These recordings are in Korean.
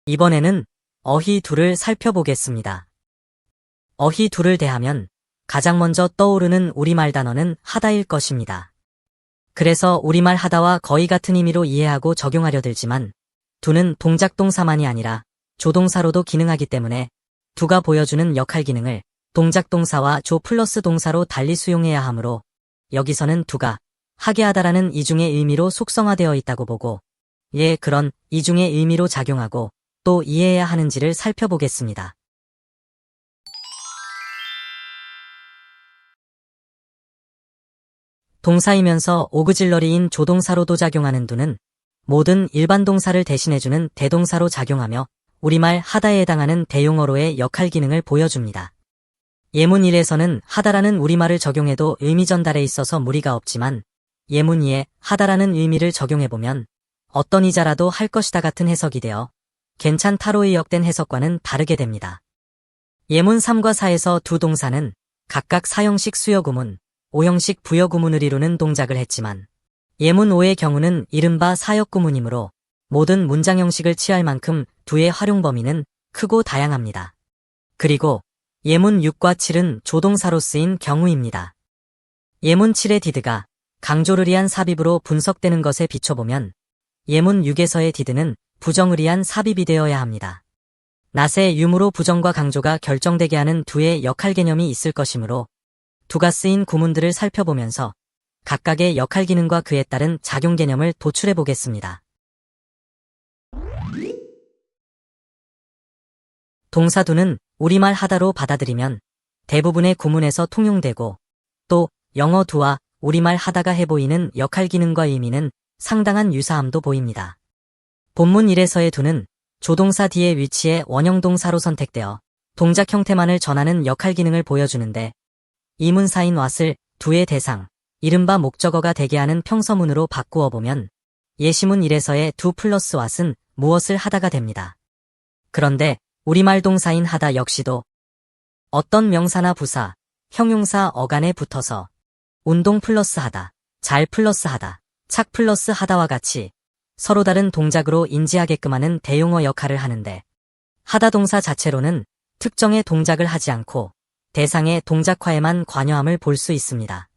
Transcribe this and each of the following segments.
이번에는 어휘 둘을 살펴보겠습니다. 어휘 둘을 대하면 가장 먼저 떠오르는 우리말 단어는 하다일 것입니다. 그래서 우리말 하다와 거의 같은 의미로 이해하고 적용하려 들지만 두는 동작 동사만이 아니라 조동사로도 기능하기 때문에 두가 보여주는 역할 기능을 동작 동사와 조 플러스 동사로 달리 수용해야 하므로 여기서는 두가 하게 하다라는 이중의 의미로 속성화되어 있다고 보고 그런 이중의 의미로 작용하고 또 이해해야 하는지를 살펴보겠습니다. 동사이면서 오그질러리인 조동사로도 작용하는 두는 모든 일반 동사를 대신해주는 대동사로 작용하며 우리말 하다에 해당하는 대용어로의 역할 기능을 보여줍니다. 예문 1에서는 하다라는 우리말을 적용해도 의미 전달에 있어서 무리가 없지만 예문 2에 하다라는 의미를 적용해보면 어떤 이자라도 할 것이다 같은 해석이 되어 괜찮다로 의역된 해석과는 다르게 됩니다. 예문 3과 4에서 두 동사는 각각 4형식 수여구문, 5형식 부여구문을 이루는 동작을 했지만 예문 5의 경우는 이른바 사역구문이므로 모든 문장 형식을 취할 만큼 두의 활용 범위는 크고 다양합니다. 그리고 예문 6과 7은 조동사로 쓰인 경우입니다. 예문 7의 디드가 강조를 위한 삽입으로 분석되는 것에 비춰보면 예문 6에서의 디드는 부정을 위한 삽입이 되어야 합니다. 낫의 유무로 부정과 강조가 결정되게 하는 두의 역할 개념이 있을 것이므로 두가 쓰인 구문들을 살펴보면서 각각의 역할 기능과 그에 따른 작용 개념을 도출해 보겠습니다. 동사 두는 우리말 하다로 받아들이면 대부분의 구문에서 통용되고 또 영어 두와 우리말 하다가 해보이는 역할 기능과 의미는 상당한 유사함도 보입니다. 본문 1에서의 두는 조동사 뒤에 위치해 원형 동사로 선택되어 동작 형태만을 전하는 역할 기능을 보여주는데 이문사인 what을 두의 대상, 이른바 목적어가 되게 하는 평서문으로 바꾸어 보면 예시문 1에서의 두 플러스 what은 무엇을 하다가 됩니다. 그런데 우리말 동사인 하다 역시도 어떤 명사나 부사, 형용사 어간에 붙어서 운동 플러스 하다, 잘 플러스 하다, 착 플러스 하다와 같이 서로 다른 동작으로 인지하게끔 하는 대용어 역할을 하는데 하다 동사 자체로는 특정의 동작을 하지 않고 대상의 동작화에만 관여함을 볼 수 있습니다.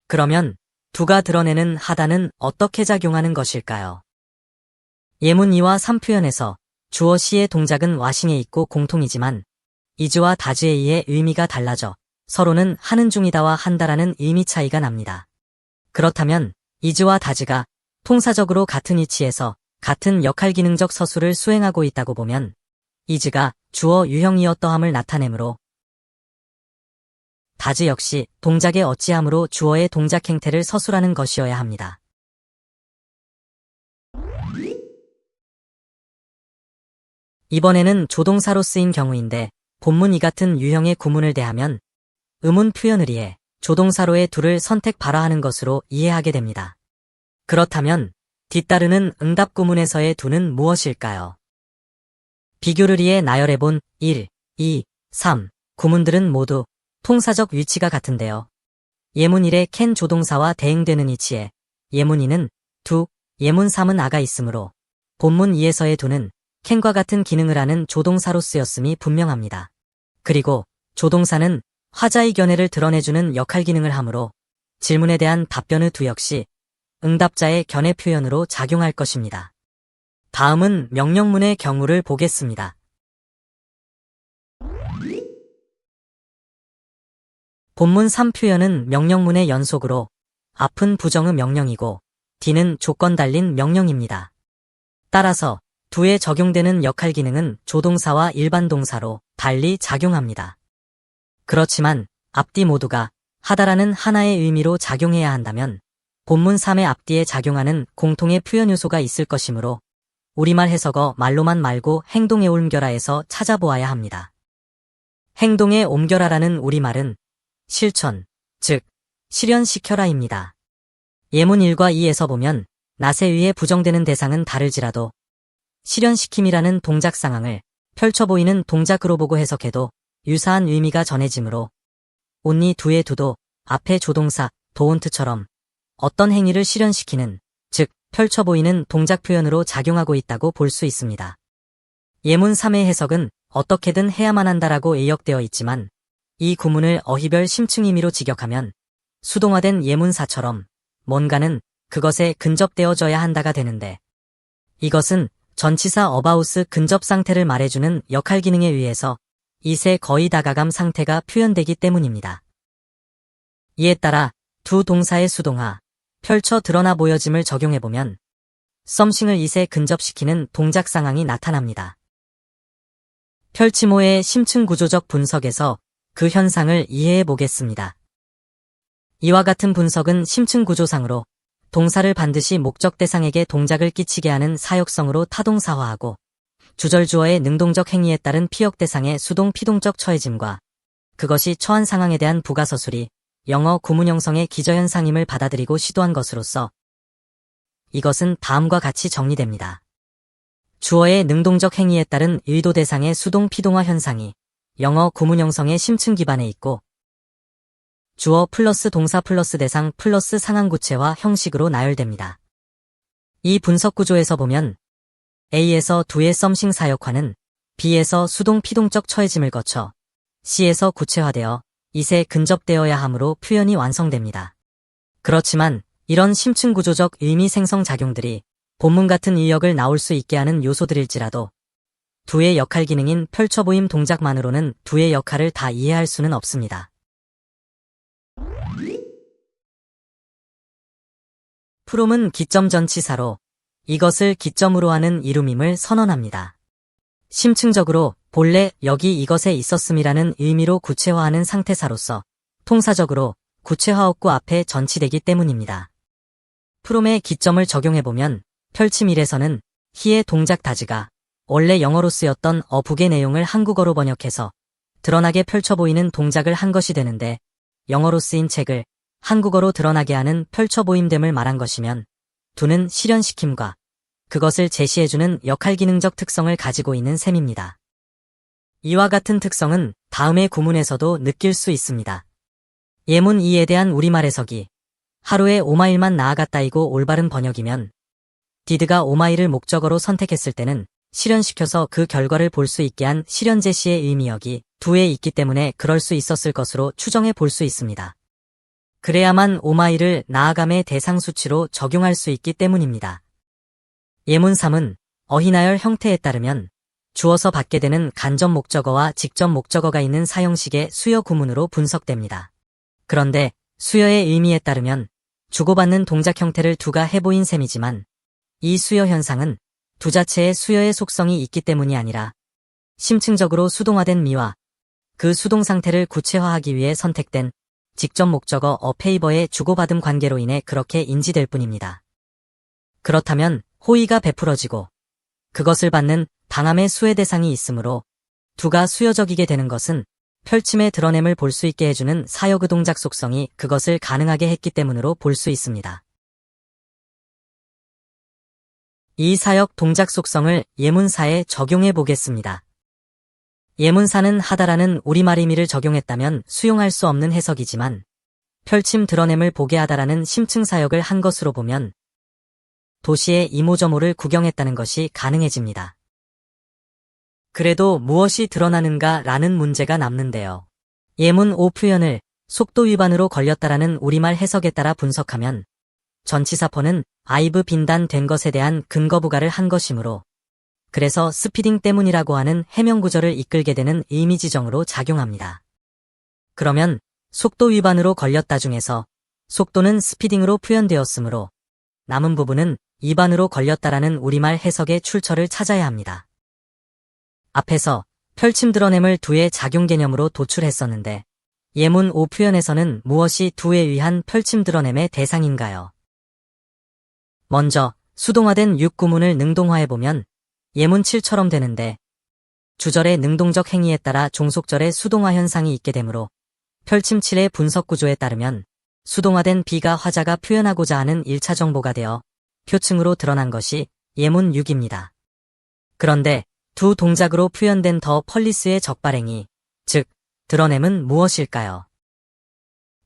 그러면 두가 드러내는 하다는 어떻게 작용하는 것일까요? 예문 2와 3 표현에서 주어 시의 동작은 와싱에 있고 공통이지만 이즈와 다즈에 의해 의미가 달라져 서로는 하는 중이다와 한다라는 의미 차이가 납니다. 그렇다면 이즈와 다즈가 통사적으로 같은 위치에서 같은 역할 기능적 서술을 수행하고 있다고 보면 이즈가 주어 유형이었더함을 나타내므로 다즈 역시 동작의 어찌함으로 주어의 동작 행태를 서술하는 것이어야 합니다. 이번에는 조동사로 쓰인 경우인데 본문 이 같은 유형의 구문을 대하면 의문 표현을 위해 조동사로의 두를 선택 발화하는 것으로 이해하게 됩니다. 그렇다면 뒤따르는 응답 구문에서의 두는 무엇일까요? 비교를 위해 나열해본 1, 2, 3 구문들은 모두 통사적 위치가 같은데요. 예문 1의 캔 조동사와 대응되는 위치에 예문 2는 두, 예문 3은 아가 있으므로 본문 2에서의 두는 캔과 같은 기능을 하는 조동사로 쓰였음이 분명합니다. 그리고 조동사는 화자의 견해를 드러내주는 역할 기능을 하므로 질문에 대한 답변의 두 역시 응답자의 견해 표현으로 작용할 것입니다. 다음은 명령문의 경우를 보겠습니다. 본문 3 표현은 명령문의 연속으로 앞은 부정의 명령이고 뒤는 조건 달린 명령입니다. 따라서 두에 적용되는 역할 기능은 조동사와 일반 동사로 달리 작용합니다. 그렇지만 앞뒤 모두가 하다라는 하나의 의미로 작용해야 한다면 본문 3의 앞뒤에 작용하는 공통의 표현 요소가 있을 것이므로 우리말 해석어 말로만 말고 행동에 옮겨라에서 찾아보아야 합니다. 행동에 옮겨라라는 우리말은 실천, 즉 실현시켜라입니다. 예문 1과 2에서 보면 낫에 의해 부정되는 대상은 다를지라도 실현시킴이라는 동작 상황을 펼쳐 보이는 동작으로 보고 해석해도 유사한 의미가 전해지므로 온리 두의 두도 앞에 조동사 도온트처럼 어떤 행위를 실현시키는, 즉 펼쳐 보이는 동작 표현으로 작용하고 있다고 볼 수 있습니다. 예문 3의 해석은 어떻게든 해야만 한다라고 의역되어 있지만 이 구문을 어휘별 심층 의미로 직역하면 수동화된 예문 4처럼 뭔가는 그것에 근접되어져야 한다가 되는데 이것은 전치사 어바웃의 근접 상태를 말해주는 역할 기능에 의해서 이세 거의 다가감 상태가 표현되기 때문입니다. 이에 따라 두 동사의 수동화, 펼쳐 드러나 보여짐을 적용해보면 썸씽을 이세 근접시키는 동작 상황이 나타납니다. 펼치모의 심층 구조적 분석에서 그 현상을 이해해 보겠습니다. 이와 같은 분석은 심층 구조상으로 동사를 반드시 목적 대상에게 동작을 끼치게 하는 사역성으로 타동사화하고 주절주어의 능동적 행위에 따른 피역 대상의 수동 피동적 처해짐과 그것이 처한 상황에 대한 부가서술이 영어 구문 형성의 기저현상임을 받아들이고 시도한 것으로서 이것은 다음과 같이 정리됩니다. 주어의 능동적 행위에 따른 의도 대상의 수동 피동화 현상이 영어 구문 형성의 심층 기반에 있고 주어 플러스 동사 플러스 대상 플러스 상황 구체화 형식으로 나열됩니다. 이 분석 구조에서 보면 A에서 두의 썸씽 사역화는 B에서 수동 피동적 처해짐을 거쳐 C에서 구체화되어 이세 근접되어야 하므로 표현이 완성됩니다. 그렇지만 이런 심층 구조적 의미 생성 작용들이 본문 같은 의역을 나올 수 있게 하는 요소들일지라도 두의 역할 기능인 펼쳐보임 동작만으로는 두의 역할을 다 이해할 수는 없습니다. 프롬은 기점 전치사로 이것을 기점으로 하는 이름임을 선언합니다. 심층적으로 본래 여기 이것에 있었음이라는 의미로 구체화하는 상태사로서 통사적으로 구체화업구 앞에 전치되기 때문입니다. 프롬의 기점을 적용해보면 펼침 1에서는 히의 동작 다지가 원래 영어로 쓰였던 어북의 내용을 한국어로 번역해서 드러나게 펼쳐 보이는 동작을 한 것이 되는데 영어로 쓰인 책을 한국어로 드러나게 하는 펼쳐 보임됨을 말한 것이면 두는 실현시킴과 그것을 제시해주는 역할 기능적 특성을 가지고 있는 셈입니다. 이와 같은 특성은 다음의 구문에서도 느낄 수 있습니다. 예문 2에 대한 우리말 해석이 하루에 5마일만 나아갔다이고 올바른 번역이면 디드가 5마일을 목적어로 선택했을 때는 실현시켜서 그 결과를 볼 수 있게 한 실현 제시의 의미역이 두에 있기 때문에 그럴 수 있었을 것으로 추정해 볼 수 있습니다. 그래야만 5마일을 나아감의 대상 수치로 적용할 수 있기 때문입니다. 예문 3은 어휘나열 형태에 따르면 주어서 받게 되는 간접 목적어와 직접 목적어가 있는 사형식의 수여 구문으로 분석됩니다. 그런데 수여의 의미에 따르면 주고받는 동작 형태를 두가 해보인 셈이지만 이 수여 현상은 두 자체의 수여의 속성이 있기 때문이 아니라 심층적으로 수동화된 미와 그 수동 상태를 구체화하기 위해 선택된 직접 목적어 어페이버의 주고받음 관계로 인해 그렇게 인지될 뿐입니다. 그렇다면 호의가 베풀어지고 그것을 받는 당함의 수혜 대상이 있으므로 두가 수여적이게 되는 것은 펼침의 드러냄을 볼 수 있게 해주는 사역의 동작 속성이 그것을 가능하게 했기 때문으로 볼 수 있습니다. 이 사역 동작 속성을 예문사에 적용해 보겠습니다. 예문사는 하다라는 우리말 의미를 적용했다면 수용할 수 없는 해석이지만 펼침 드러냄을 보게 하다라는 심층 사역을 한 것으로 보면 도시의 이모저모를 구경했다는 것이 가능해집니다. 그래도 무엇이 드러나는가 라는 문제가 남는데요. 예문 5 표현을 속도 위반으로 걸렸다라는 우리말 해석에 따라 분석하면 전치사퍼는 아이브 빈단된 것에 대한 근거 부가를 한 것이므로 그래서 스피딩 때문이라고 하는 해명 구절을 이끌게 되는 의미 지정으로 작용합니다. 그러면 속도 위반으로 걸렸다 중에서 속도는 스피딩으로 표현되었으므로 남은 부분은 위반으로 걸렸다라는 우리말 해석의 출처를 찾아야 합니다. 앞에서 펼침 드러냄을 두의 작용 개념으로 도출했었는데 예문 5 표현에서는 무엇이 두에 의한 펼침 드러냄의 대상인가요? 먼저 수동화된 6구문을 능동화해보면 예문 7처럼 되는데 주절의 능동적 행위에 따라 종속절의 수동화 현상이 있게 되므로 펼침 7의 분석 구조에 따르면 수동화된 B가 화자가 표현하고자 하는 1차 정보가 되어 표층으로 드러난 것이 예문 6입니다. 그런데 두 동작으로 표현된 더 펄리스의 적발행위, 즉 드러냄은 무엇일까요?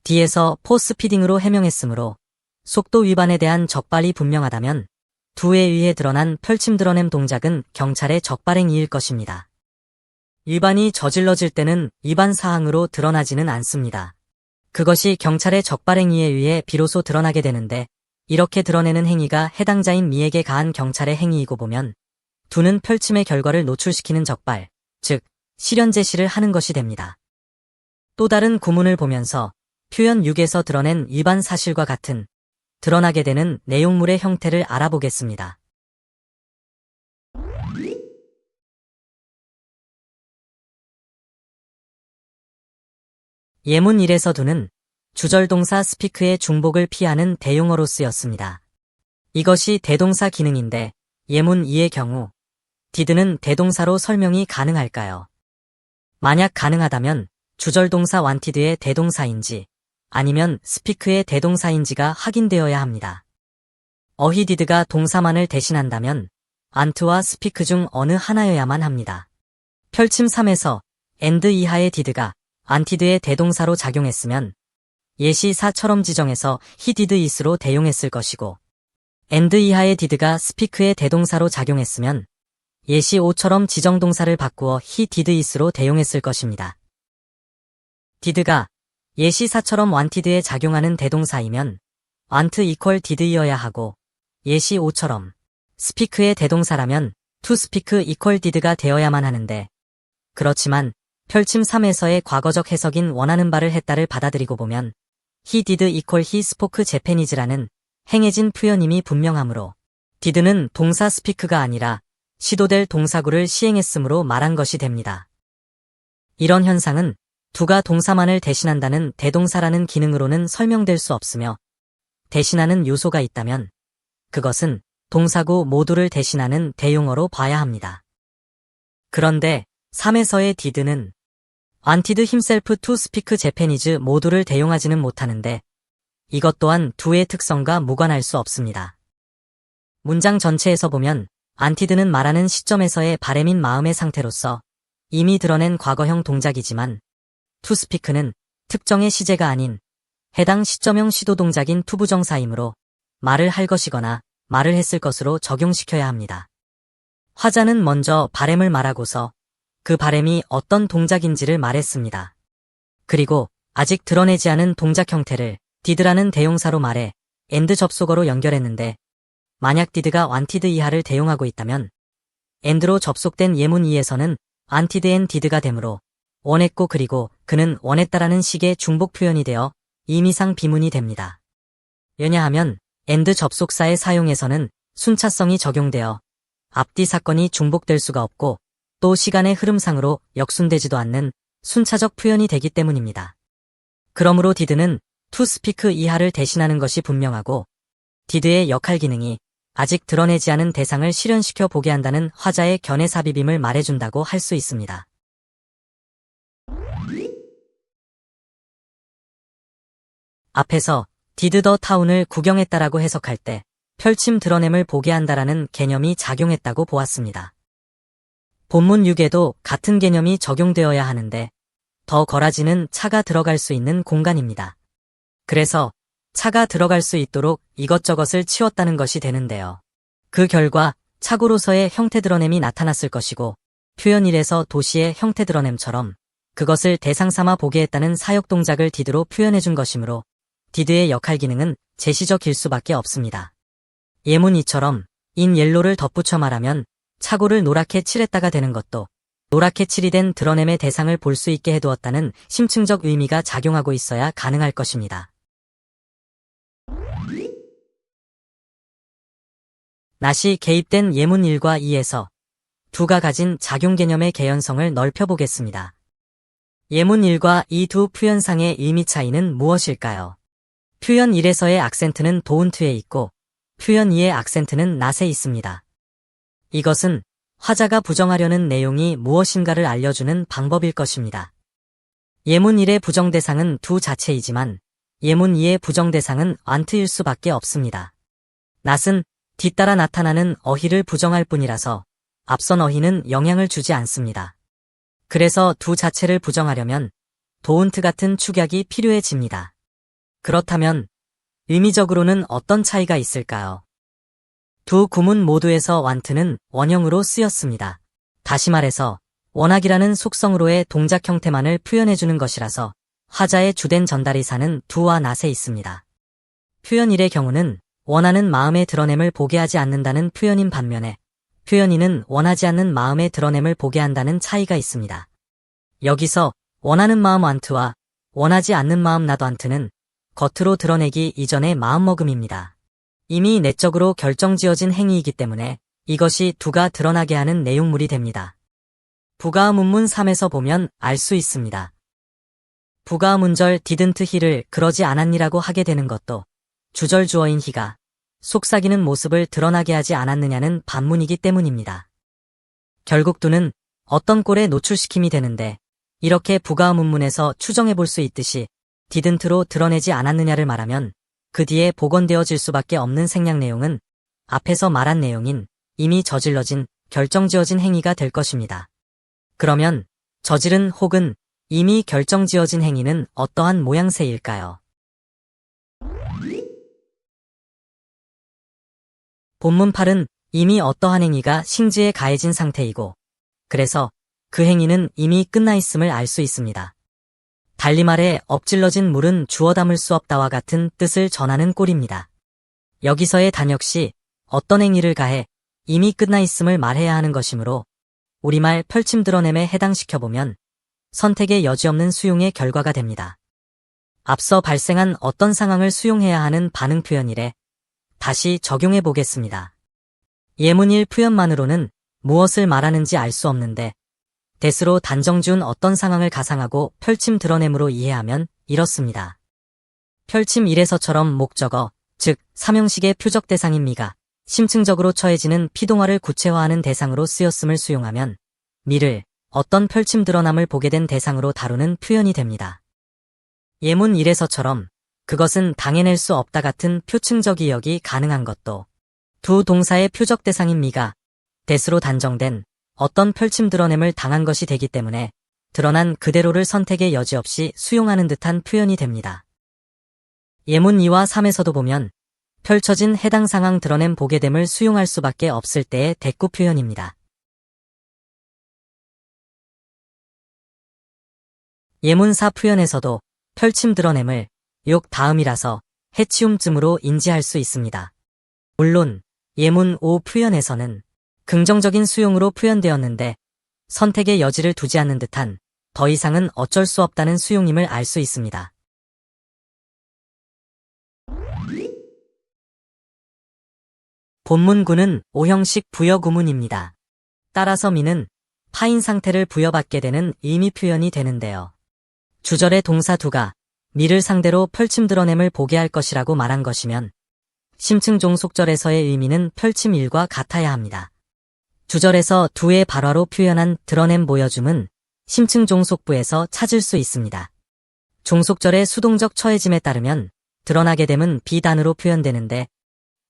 D에서 포스피딩으로 해명했으므로 속도 위반에 대한 적발이 분명하다면 두에 의해 드러난 펼침 드러냄 동작은 경찰의 적발행위일 것입니다. 위반이 저질러질 때는 위반 사항으로 드러나지는 않습니다. 그것이 경찰의 적발행위에 의해 비로소 드러나게 되는데 이렇게 드러내는 행위가 해당자인 미에게 가한 경찰의 행위이고 보면 두는 펼침의 결과를 노출시키는 적발, 즉 실현 제시를 하는 것이 됩니다. 또 다른 구문을 보면서 표현 6에서 드러낸 위반 사실과 같은 드러나게 되는 내용물의 형태를 알아보겠습니다. 예문 1에서 두는 주절동사 스피크의 중복을 피하는 대용어로 쓰였습니다. 이것이 대동사 기능인데 예문 2의 경우 did는 대동사로 설명이 가능할까요? 만약 가능하다면 주절동사 wanted의 대동사인지 아니면 speak의 대동사인지가 확인되어야 합니다. he did가 동사만을 대신한다면 want와 speak 중 어느 하나여야만 합니다. 펼침 3에서 and 이하의 did가 wanted의 대동사로 작용했으면 예시 4처럼 지정해서 he did it로 대용했을 것이고 and 이하의 did가 speak의 대동사로 작용했으면 예시 5처럼 지정동사를 바꾸어 he did it로 대용했을 것입니다. did가 예시 4처럼 wanted에 작용하는 대동사이면 want equal did이어야 하고 예시 5처럼 speak의 대동사라면 to speak equal did가 되어야만 하는데 그렇지만 펼침 3에서의 과거적 해석인 원하는 바를 했다를 받아들이고 보면 he did equal he spoke Japanese라는 행해진 표현임이 분명하므로 did는 동사 speak가 아니라 시도될 동사구를 시행했으므로 말한 것이 됩니다. 이런 현상은 두가 동사만을 대신한다는 대동사라는 기능으로는 설명될 수 없으며 대신하는 요소가 있다면 그것은 동사구 모두를 대신하는 대용어로 봐야 합니다. 그런데 3에서의 did는 wanted himself to speak Japanese 모두를 대용하지는 못하는데 이것 또한 두의 특성과 무관할 수 없습니다. 문장 전체에서 보면 wanted는 말하는 시점에서의 바램인 마음의 상태로서 이미 드러낸 과거형 동작이지만 to speak는 특정의 시제가 아닌 해당 시점형 시도 동작인 투부정사이므로 말을 할 것이거나 말을 했을 것으로 적용시켜야 합니다. 화자는 먼저 바램을 말하고서 그 바램이 어떤 동작인지를 말했습니다. 그리고 아직 드러내지 않은 동작 형태를 did라는 대용사로 말해 and 접속어로 연결했는데 만약 did가 wanted 이하를 대용하고 있다면 and로 접속된 예문 2에서는 wanted and did가 되므로 원했고 그리고 그는 원했다라는 식의 중복 표현이 되어 의미상 비문이 됩니다. 왜냐하면 and 접속사의 사용에서는 순차성이 적용되어 앞뒤 사건이 중복될 수가 없고 또 시간의 흐름상으로 역순되지도 않는 순차적 표현이 되기 때문입니다. 그러므로 did는 to speak 이하를 대신하는 것이 분명하고 did의 역할 기능이 아직 드러내지 않은 대상을 실현시켜 보게 한다는 화자의 견해 삽입임을 말해준다고 할 수 있습니다. 앞에서 did the town을 구경했다라고 해석할 때 펼침 드러냄을 보게 한다라는 개념이 작용했다고 보았습니다. 본문 6에도 같은 개념이 적용되어야 하는데 더 거라지는 차가 들어갈 수 있는 공간입니다. 그래서 차가 들어갈 수 있도록 이것저것을 치웠다는 것이 되는데요. 그 결과 차고로서의 형태 드러냄이 나타났을 것이고 표현 1에서 도시의 형태 드러냄처럼 그것을 대상 삼아 보게 했다는 사역 동작을 did로 표현해준 것이므로 did의 역할 기능은 제시적일 수밖에 없습니다. 예문 2처럼 in yellow를 덧붙여 말하면 차고를 노랗게 칠했다가 되는 것도 노랗게 칠이 된 드러냄의 대상을 볼 수 있게 해두었다는 심층적 의미가 작용하고 있어야 가능할 것입니다. 낫이 개입된 예문 1과 2에서 두가 가진 작용 개념의 개연성을 넓혀보겠습니다. 예문 1과 이 두 표현상의 의미 차이는 무엇일까요? 표현 1에서의 악센트는 dont에 있고 표현 2의 악센트는 not에 있습니다. 이것은 화자가 부정하려는 내용이 무엇인가를 알려주는 방법일 것입니다. 예문 1의 부정대상은 두 자체이지만 예문 2의 부정대상은 want일 수밖에 없습니다. not은 뒤따라 나타나는 어휘를 부정할 뿐이라서 앞선 어휘는 영향을 주지 않습니다. 그래서 두 자체를 부정하려면 don't 같은 축약이 필요해집니다. 그렇다면 의미적으로는 어떤 차이가 있을까요? 두 구문 모두에서 want는 원형으로 쓰였습니다. 다시 말해서 원하기라는 속성으로의 동작 형태만을 표현해주는 것이라서 화자의 주된 전달이사는 do와 not에 있습니다. 표현 1의 경우는 원하는 마음의 드러냄을 보게 하지 않는다는 표현인 반면에 표현 2는 원하지 않는 마음의 드러냄을 보게 한다는 차이가 있습니다. 여기서 원하는 마음 want와 원하지 않는 마음 not want는 겉으로 드러내기 이전의 마음먹음입니다. 이미 내적으로 결정지어진 행위이기 때문에 이것이 do가 드러나게 하는 내용물이 됩니다. 부가음 문문 3에서 보면 알 수 있습니다. 부가음 문절 didn't he를 그러지 않았니라고 하게 되는 것도 주절 주어인 he가 속삭이는 모습을 드러나게 하지 않았느냐는 반문이기 때문입니다. 결국 do는 어떤 꼴에 노출시킴이 되는데 이렇게 부가음 문문에서 추정해 볼 수 있듯이 didn't로 드러내지 않았느냐를 말하면 그 뒤에 복원되어질 수밖에 없는 생략 내용은 앞에서 말한 내용인 이미 저질러진 결정지어진 행위가 될 것입니다. 그러면 저지른 혹은 이미 결정지어진 행위는 어떠한 모양새일까요? 본문 8은 이미 어떠한 행위가 심지에 가해진 상태이고 그래서 그 행위는 이미 끝나 있음을 알 수 있습니다. 달리 말해 엎질러진 물은 주워 담을 수 없다와 같은 뜻을 전하는 꼴입니다. 여기서의 단 역시 어떤 행위를 가해 이미 끝나 있음을 말해야 하는 것이므로 우리말 펼침 드러냄에 해당시켜보면 선택의 여지없는 수용의 결과가 됩니다. 앞서 발생한 어떤 상황을 수용해야 하는 반응 표현 1에 다시 적용해 보겠습니다. 예문 1 표현만으로는 무엇을 말하는지 알 수 없는데 대수로 단정 지은 어떤 상황을 가상하고 펼침 드러냄으로 이해하면 이렇습니다. 펼침 1에서처럼 목적어, 즉 삼형식의 표적 대상인 미가 심층적으로 처해지는 피동화를 구체화하는 대상으로 쓰였음을 수용하면 미를 어떤 펼침 드러남을 보게 된 대상으로 다루는 표현이 됩니다. 예문 1에서처럼 그것은 당해낼 수 없다 같은 표층적 이역이 가능한 것도 두 동사의 표적 대상인 미가 대수로 단정된 어떤 펼침 드러냄을 당한 것이 되기 때문에 드러난 그대로를 선택의 여지 없이 수용하는 듯한 표현이 됩니다. 예문 2와 3에서도 보면 펼쳐진 해당 상황 드러냄 보게 됨을 수용할 수밖에 없을 때의 대꾸 표현입니다. 예문 4 표현에서도 펼침 드러냄을 욕 다음이라서 해치움쯤으로 인지할 수 있습니다. 물론 예문 5 표현에서는 긍정적인 수용으로 표현되었는데 선택의 여지를 두지 않는 듯한 더 이상은 어쩔 수 없다는 수용임을 알 수 있습니다. 본문 9는 오형식 부여 구문입니다. 따라서 미는 파인 상태를 부여받게 되는 의미 표현이 되는데요. 주절의 동사 do가 미를 상대로 펼침 드러냄을 보게 할 것이라고 말한 것이면 심층 종속절에서의 의미는 펼침 1과 같아야 합니다. 주절에서 do의 발화로 표현한 드러냄 보여줌은 심층 종속부에서 찾을 수 있습니다. 종속절의 수동적 처해짐에 따르면 드러나게 됨은 비단으로 표현되는데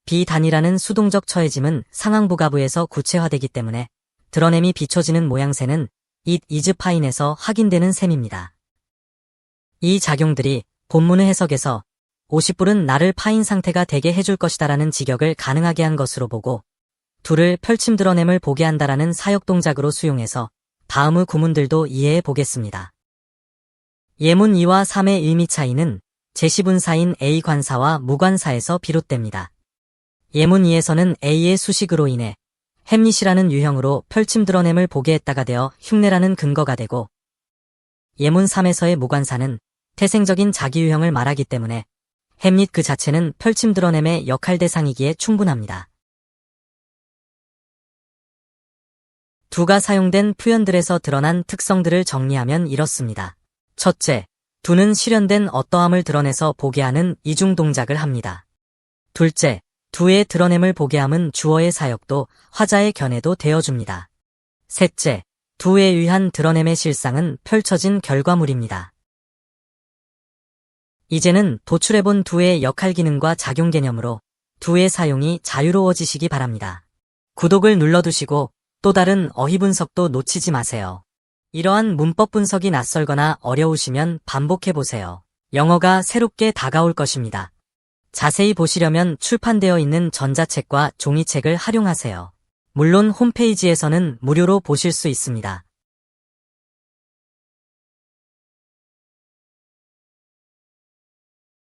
비단이라는 수동적 처해짐은 상황부가부에서 구체화되기 때문에 드러냄이 비춰지는 모양새는 it is fine에서 확인되는 셈입니다. 이 작용들이 본문의 해석에서 50불은 나를 파인 상태가 되게 해줄 것이다라는 직역을 가능하게 한 것으로 보고 둘을 펼침 드러냄을 보게 한다라는 사역동작으로 수용해서 다음의 구문들도 이해해 보겠습니다. 예문 2와 3의 의미 차이는 제시분사인 A 관사와 무관사에서 비롯됩니다. 예문 2에서는 A의 수식으로 인해 햄릿이라는 유형으로 펼침 드러냄을 보게 했다가 되어 흉내라는 근거가 되고 예문 3에서의 무관사는 태생적인 자기 유형을 말하기 때문에 햄릿 그 자체는 펼침 드러냄의 역할 대상이기에 충분합니다. do가 사용된 표현들에서 드러난 특성들을 정리하면 이렇습니다. 첫째, do는 실현된 어떠함을 드러내서 보게 하는 이중 동작을 합니다. 둘째, do의 드러냄을 보게 함은 주어의 사역도 화자의 견해도 되어줍니다. 셋째, do에 의한 드러냄의 실상은 펼쳐진 결과물입니다. 이제는 도출해본 do의 역할 기능과 작용 개념으로 do의 사용이 자유로워지시기 바랍니다. 구독을 눌러두시고 또 다른 어휘 분석도 놓치지 마세요. 이러한 문법 분석이 낯설거나 어려우시면 반복해보세요. 영어가 새롭게 다가올 것입니다. 자세히 보시려면 출판되어 있는 전자책과 종이책을 활용하세요. 물론 홈페이지에서는 무료로 보실 수 있습니다.